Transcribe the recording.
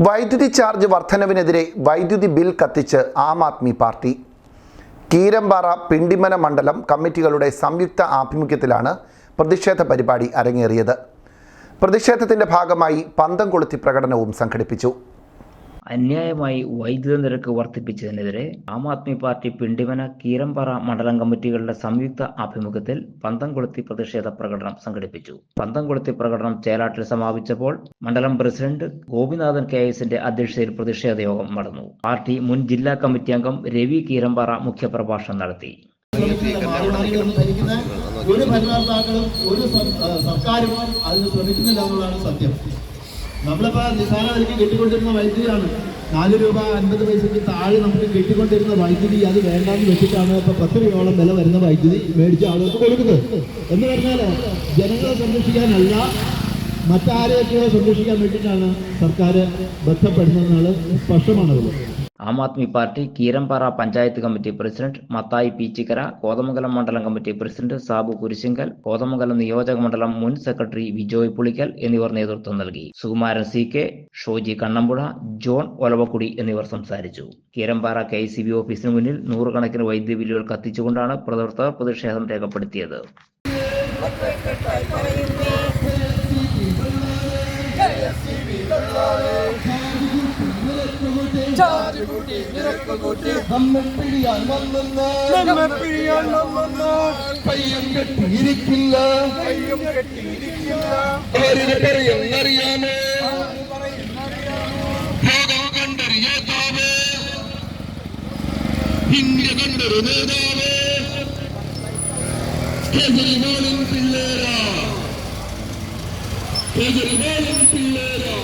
വൈദ്യുതി ചാർജ് വർധനവിനെതിരെ വൈദ്യുതി ബിൽ കത്തിച്ച് ആം ആദ്മി പാർട്ടി. കീരമ്പാറ പിണ്ടിമന മണ്ഡലം കമ്മിറ്റികളുടെ സംയുക്ത ആഭിമുഖ്യത്തിലാണ് പ്രതിഷേധ പരിപാടി അരങ്ങേറിയത്. പ്രതിഷേധത്തിന്റെ ഭാഗമായി പന്തം കൊളുത്തി പ്രകടനവും സംഘടിപ്പിച്ചു. അന്യായമായി വൈദ്യുത നിരക്ക് വർദ്ധിപ്പിച്ചതിനെതിരെ ആം ആദ്മി പാർട്ടി പിണ്ടിമന കീരമ്പാറ മണ്ഡലം കമ്മിറ്റികളുടെ സംയുക്ത ആഭിമുഖ്യത്തിൽ പന്തം കൊളുത്തി പ്രതിഷേധ പ്രകടനം സംഘടിപ്പിച്ചു. പന്തം കൊളുത്തി പ്രകടനം ചേലാട്ടിൽ സമാപിച്ചപ്പോൾ മണ്ഡലം പ്രസിഡന്റ് ഗോപിനാഥൻ കെ.എസിന്റെ അധ്യക്ഷതയിൽ പ്രതിഷേധ യോഗം നടന്നു. പാർട്ടി മുൻ ജില്ലാ കമ്മിറ്റി അംഗം രവി കീരമ്പാറ മുഖ്യപ്രഭാഷണം നടത്തി. ഒരു ഭരണകർത്താക്കളും ഒരു സർക്കാരും അതിന് ശ്രമിക്കുന്നില്ല എന്നുള്ളതാണ് സത്യം. നമ്മളിപ്പോൾ നിസാര വിലയ്ക്ക് കിട്ടിക്കൊണ്ടിരുന്ന വൈദ്യുതിയാണ് 4 രൂപ 50 പൈസയ്ക്ക് താഴെ നമുക്ക് കിട്ടിക്കൊണ്ടിരുന്ന വൈദ്യുതി അത് വേണ്ടാന്ന് വെച്ചിട്ടാണ് ഇപ്പോൾ 10 രൂപയോളം വില വരുന്ന വൈദ്യുതി മേടിച്ച ആളുകൾക്ക് കൊടുക്കുന്നത്. എന്ന് പറഞ്ഞാൽ ജനങ്ങളെ സംരക്ഷിക്കാനല്ല, മറ്റാരെയൊക്കെയോ സംരക്ഷിക്കാൻ വേണ്ടിയിട്ടാണ് സർക്കാർ ബന്ധപ്പെടുന്നതെന്നാണ് സ്പഷ്ടമാണത്. Aam Aadmi party Keerampara panchayat committee president Mathai Peechikkara, Kothamangalam മണ്ഡലം കമ്മിറ്റി പ്രസിഡന്റ് സാബു കുരിശിങ്കൽ, കോതമംഗലം നിയോജക മണ്ഡലം മുൻ സെക്രട്ടറി വിജോയ് പുളിക്കൽ എന്നിവർ നേതൃത്വം നൽകി. സുകുമാരൻ CK, ഷോജി കണ്ണമ്പുഴ, ജോൺ ഒലവക്കുടി എന്നിവർ സംസാരിച്ചു. കീരമ്പാറ KCB ഓഫീസിന് മുന്നിൽ നൂറുകണക്കിന് വൈദ്യുതി ബില്ലുകൾ കത്തിച്ചുകൊണ്ടാണ് പ്രവർത്തകർ പ്രതിഷേധം രേഖപ്പെടുത്തിയത്. കേജ്രിവാളും പിള്ളേരാ